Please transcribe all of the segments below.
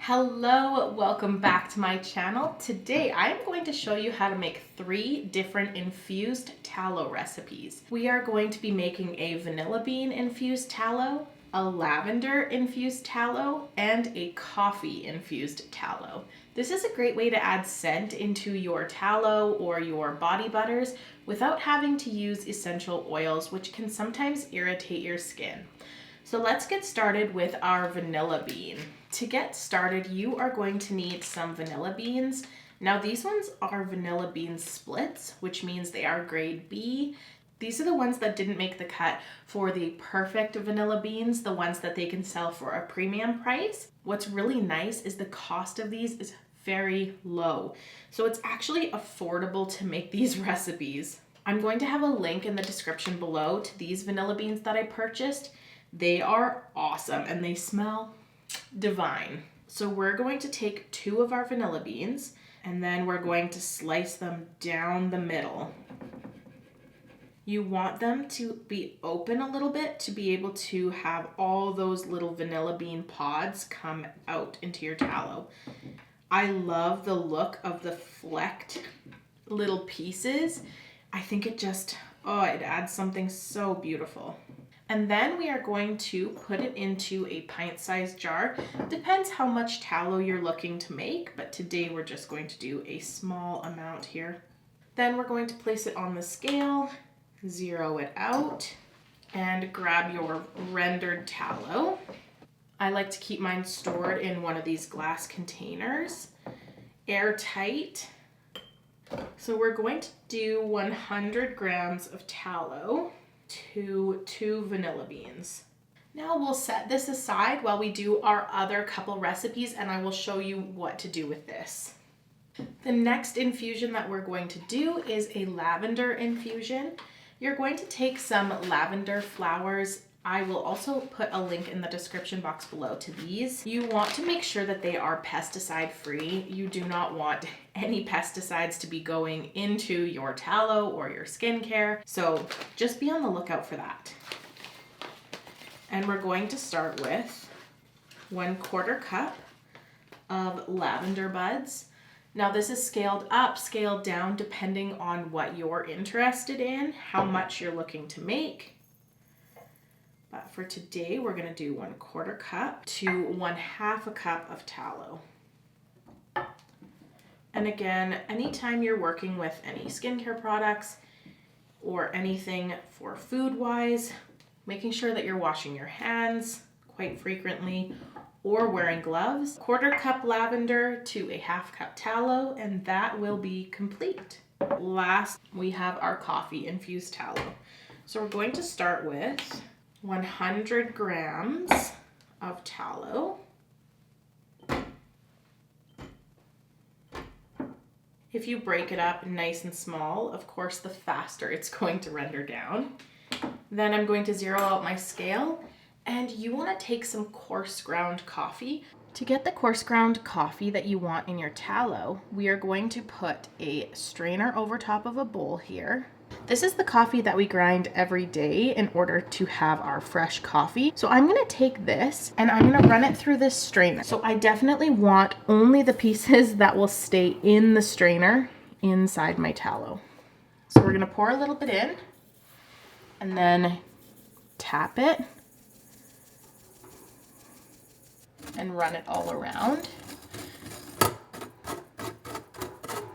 Hello, welcome back to my channel. Today I am going to show you how to make 3 different infused tallow recipes. We are going to be making a vanilla bean infused tallow, a lavender infused tallow, and a coffee infused tallow. This is a great way to add scent into your tallow or your body butters without having to use essential oils, which can sometimes irritate your skin. So let's get started with our vanilla bean. To get started, you are going to need some vanilla beans. Now these ones are vanilla bean splits, which means they are grade B. These are the ones that didn't make the cut for the perfect vanilla beans, the ones that they can sell for a premium price. What's really nice is the cost of these is very low. So it's actually affordable to make these recipes. I'm going to have a link in the description below to these vanilla beans that I purchased. They are awesome and they smell divine. So we're going to take 2 of our vanilla beans and then we're going to slice them down the middle. You want them to be open a little bit to be able to have all those little vanilla bean pods come out into your tallow. I love the look of the flecked little pieces. I think it just, it adds something so beautiful. And then we are going to put it into a pint-sized jar. Depends how much tallow you're looking to make, but today we're just going to do a small amount here. Then we're going to place it on the scale, zero it out, and grab your rendered tallow. I like to keep mine stored in one of these glass containers, airtight. So we're going to do 100 grams of tallow to 2 vanilla beans. Now we'll set this aside while we do our other couple recipes and I will show you what to do with this. The next infusion that we're going to do is a lavender infusion. You're going to take some lavender flowers. I will also put a link in the description box below to these. You want to make sure that they are pesticide free. You do not want any pesticides to be going into your tallow or your skincare. So just be on the lookout for that. And we're going to start with 1/4 cup of lavender buds. Now this is scaled up, scaled down, depending on what you're interested in, how much you're looking to make. But for today, we're going to do 1/4 cup to 1/2 cup of tallow. And again, anytime you're working with any skincare products or anything for food-wise, making sure that you're washing your hands quite frequently or wearing gloves. 1/4 cup lavender to 1/2 cup tallow, and that will be complete. Last, we have our coffee infused tallow. So we're going to start with 100 grams of tallow. If you break it up nice and small, of course, the faster it's going to render down. Then I'm going to zero out my scale, and you want to take some coarse ground coffee. To get the coarse ground coffee that you want in your tallow, we are going to put a strainer over top of a bowl here. This is the coffee that we grind every day in order to have our fresh coffee. So I'm going to take this and I'm going to run it through this strainer. So I definitely want only the pieces that will stay in the strainer inside my tallow. So we're going to pour a little bit in and then tap it and run it all around.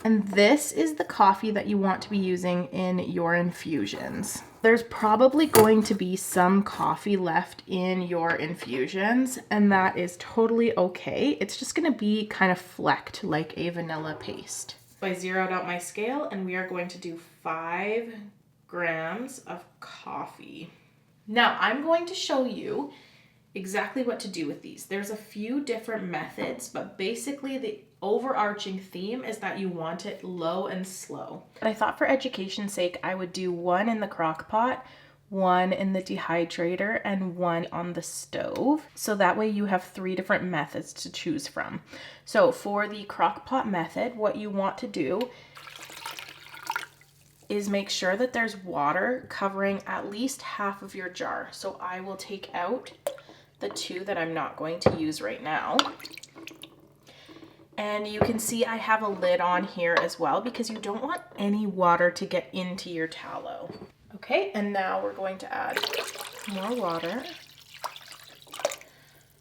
And this is the coffee that you want to be using in your infusions. There's probably going to be some coffee left in your infusions, and that is totally okay. It's just gonna be kind of flecked like a vanilla paste. I zeroed out my scale and we are going to do 5 grams of coffee. Now I'm going to show you exactly what to do with these. There's a few different methods, but basically the overarching theme is that you want it low and slow. But I thought for education's sake, I would do 1 in the Crockpot, 1 in the Dehydrator, and 1 on the stove. So that way you have 3 different methods to choose from. So for the Crockpot method, what you want to do is make sure that there's water covering at least half of your jar. So I will take out the 2 that I'm not going to use right now. And you can see I have a lid on here as well because you don't want any water to get into your tallow. Okay, and now we're going to add more water.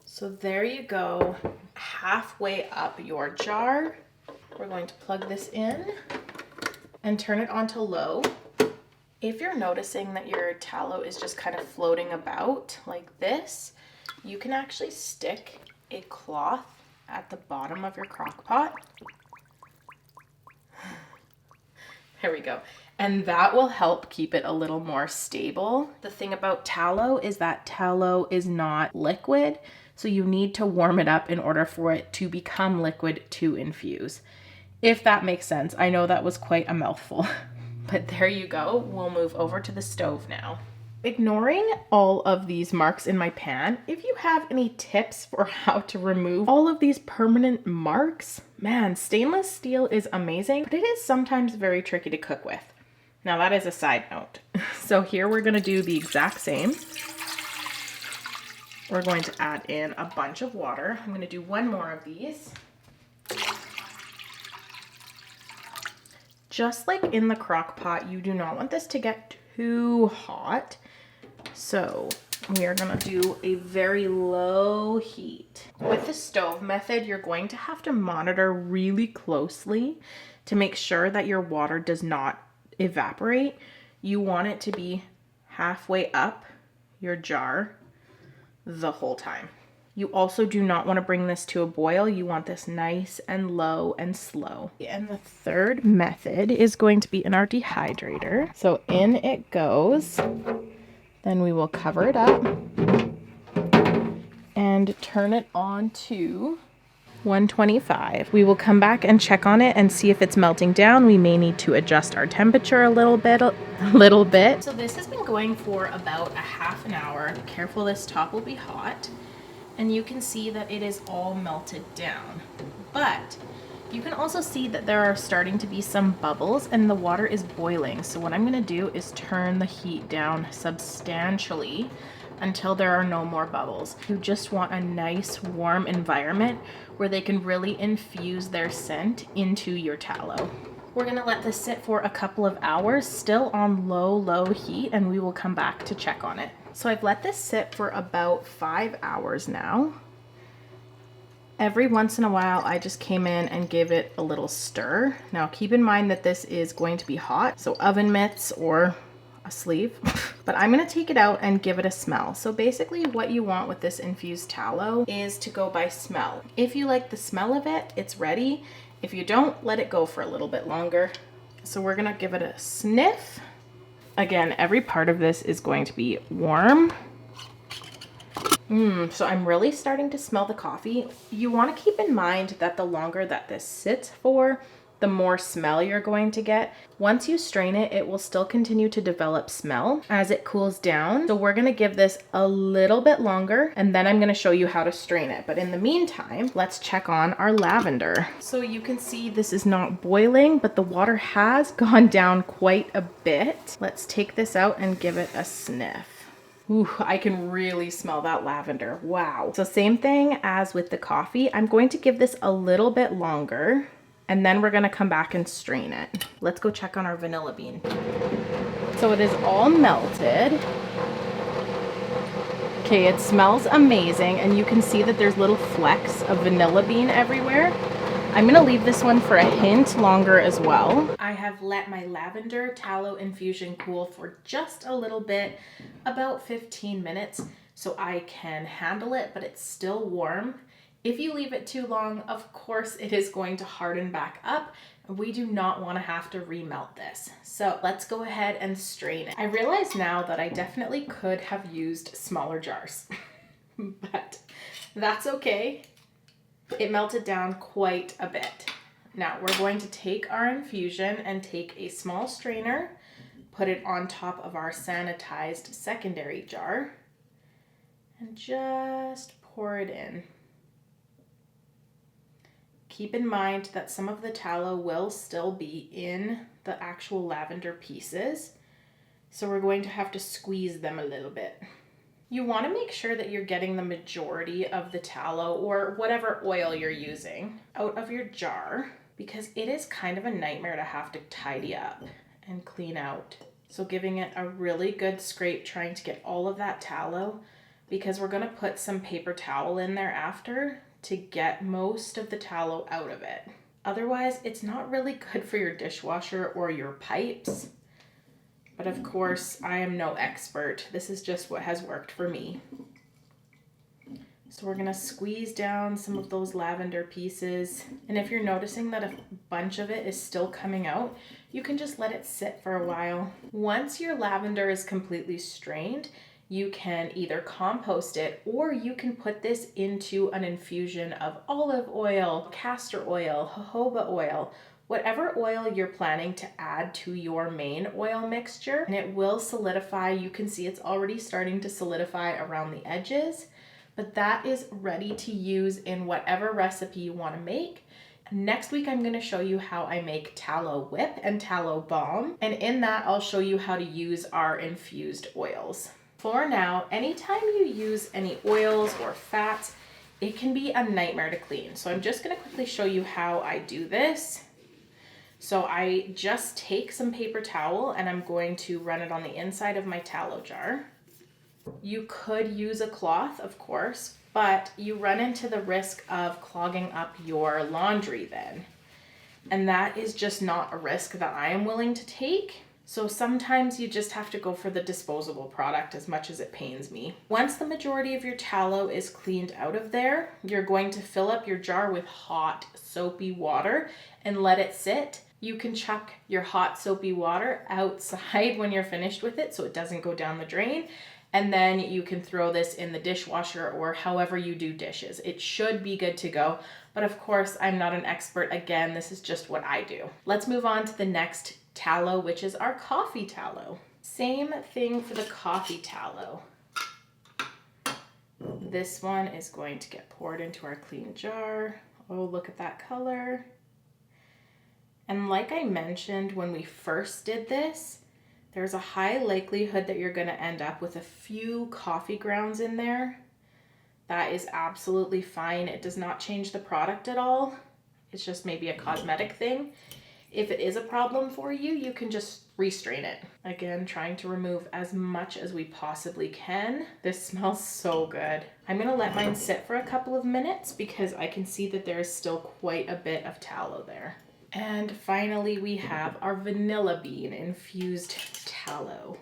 So there you go, halfway up your jar. We're going to plug this in and turn it on to low. If you're noticing that your tallow is just kind of floating about like this, you can actually stick a cloth at the bottom of your crock pot. There we go. And that will help keep it a little more stable. The thing about tallow is that tallow is not liquid, so you need to warm it up in order for it to become liquid to infuse. If that makes sense. I know that was quite a mouthful. But there you go. We'll move over to the stove now. Ignoring all of these marks in my pan, if you have any tips for how to remove all of these permanent marks, man, stainless steel is amazing, but it is sometimes very tricky to cook with. Now that is a side note. So here we're gonna do the exact same. We're going to add in a bunch of water. I'm gonna do one more of these. Just like in the crock pot, you do not want this to get too hot. So we are gonna do a very low heat. With the stove method, you're going to have to monitor really closely to make sure that your water does not evaporate. You want it to be halfway up your jar the whole time. You also do not want to bring this to a boil. You want this nice and low and slow. And the third method is going to be in our dehydrator. So in it goes. Then we will cover it up and turn it on to 125. We will come back and check on it and see if it's melting down. We may need to adjust our temperature a little bit. So this has been going for about a half an hour. Be careful, this top will be hot. And you can see that it is all melted down. But you can also see that there are starting to be some bubbles and the water is boiling. So what I'm gonna do is turn the heat down substantially until there are no more bubbles. You just want a nice warm environment where they can really infuse their scent into your tallow. We're gonna let this sit for a couple of hours, still on low heat, and we will come back to check on it. So I've let this sit for about 5 hours now. Every once in a while, I just came in and gave it a little stir. Now keep in mind that this is going to be hot, so oven mitts or a sleeve. But I'm gonna take it out and give it a smell. So basically what you want with this infused tallow is to go by smell. If you like the smell of it, it's ready. If you don't, let it go for a little bit longer. So we're gonna give it a sniff. Again, every part of this is going to be warm. So I'm really starting to smell the coffee. You want to keep in mind that the longer that this sits for, the more smell you're going to get. Once you strain it, it will still continue to develop smell as it cools down. So we're gonna give this a little bit longer and then I'm gonna show you how to strain it. But in the meantime, let's check on our lavender. So you can see this is not boiling, but the water has gone down quite a bit. Let's take this out and give it a sniff. Ooh, I can really smell that lavender. Wow. So same thing as with the coffee. I'm going to give this a little bit longer and then we're gonna come back and strain it. Let's go check on our vanilla bean. So it is all melted. Okay, it smells amazing and you can see that there's little flecks of vanilla bean everywhere. I'm gonna leave this one for a hint longer as well. I have let my lavender tallow infusion cool for just a little bit, about 15 minutes, so I can handle it, but it's still warm. If you leave it too long, of course it is going to harden back up. We do not want to have to remelt this. So let's go ahead and strain it. I realize now that I definitely could have used smaller jars, but that's okay. It melted down quite a bit. Now we're going to take our infusion and take a small strainer, put it on top of our sanitized secondary jar, and just pour it in. Keep in mind that some of the tallow will still be in the actual lavender pieces, so we're going to have to squeeze them a little bit. You want to make sure that you're getting the majority of the tallow or whatever oil you're using out of your jar, because it is kind of a nightmare to have to tidy up and clean out. So giving it a really good scrape, trying to get all of that tallow, because we're going to put some paper towel in there after to get most of the tallow out of it. Otherwise, it's not really good for your dishwasher or your pipes. But of course, I am no expert. This is just what has worked for me. So we're gonna squeeze down some of those lavender pieces. And if you're noticing that a bunch of it is still coming out, you can just let it sit for a while. Once your lavender is completely strained, you can either compost it or you can put this into an infusion of olive oil, castor oil, jojoba oil, whatever oil you're planning to add to your main oil mixture, and it will solidify. You can see it's already starting to solidify around the edges, but that is ready to use in whatever recipe you want to make. Next week, I'm going to show you how I make tallow whip and tallow balm, and in that, I'll show you how to use our infused oils. For now, anytime you use any oils or fats, it can be a nightmare to clean. So I'm just going to quickly show you how I do this. So I just take some paper towel and I'm going to run it on the inside of my tallow jar. You could use a cloth, of course, but you run into the risk of clogging up your laundry then. And that is just not a risk that I am willing to take. So sometimes you just have to go for the disposable product, as much as it pains me. Once the majority of your tallow is cleaned out of there, you're going to fill up your jar with hot soapy water and let it sit. You can chuck your hot soapy water outside when you're finished with it so it doesn't go down the drain. And then you can throw this in the dishwasher or however you do dishes. It should be good to go. But of course, I'm not an expert. Again, this is just what I do. Let's move on to the next tallow, which is our coffee tallow. Same thing for the coffee tallow. This one is going to get poured into our clean jar. Oh, look at that color. And like I mentioned when we first did this, there's a high likelihood that you're going to end up with a few coffee grounds in there. That is absolutely fine. It does not change the product at all. It's just maybe a cosmetic thing. If it is a problem for you, you can just restrain it. Again, trying to remove as much as we possibly can. This smells so good. I'm gonna let mine sit for a couple of minutes because I can see that there is still quite a bit of tallow there. And finally, we have our vanilla bean infused tallow.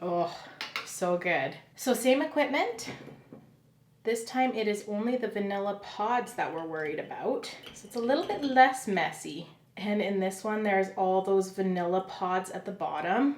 Oh, so good. So same equipment. This time it is only the vanilla pods that we're worried about. So it's a little bit less messy. And in this one, there's all those vanilla pods at the bottom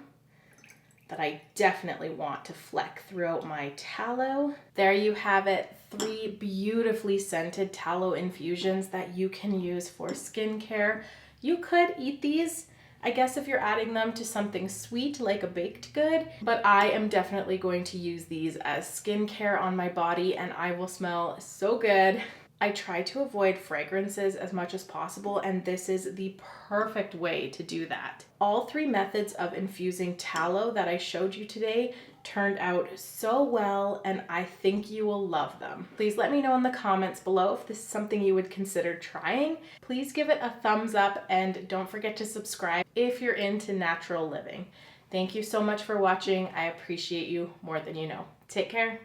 that I definitely want to fleck throughout my tallow. There you have it, 3 beautifully scented tallow infusions that you can use for skincare. You could eat these, I guess, if you're adding them to something sweet like a baked good, but I am definitely going to use these as skincare on my body and I will smell so good. I try to avoid fragrances as much as possible, and this is the perfect way to do that. All 3 methods of infusing tallow that I showed you today turned out so well, and I think you will love them. Please let me know in the comments below if this is something you would consider trying. Please give it a thumbs up and don't forget to subscribe if you're into natural living. Thank you so much for watching. I appreciate you more than you know. Take care.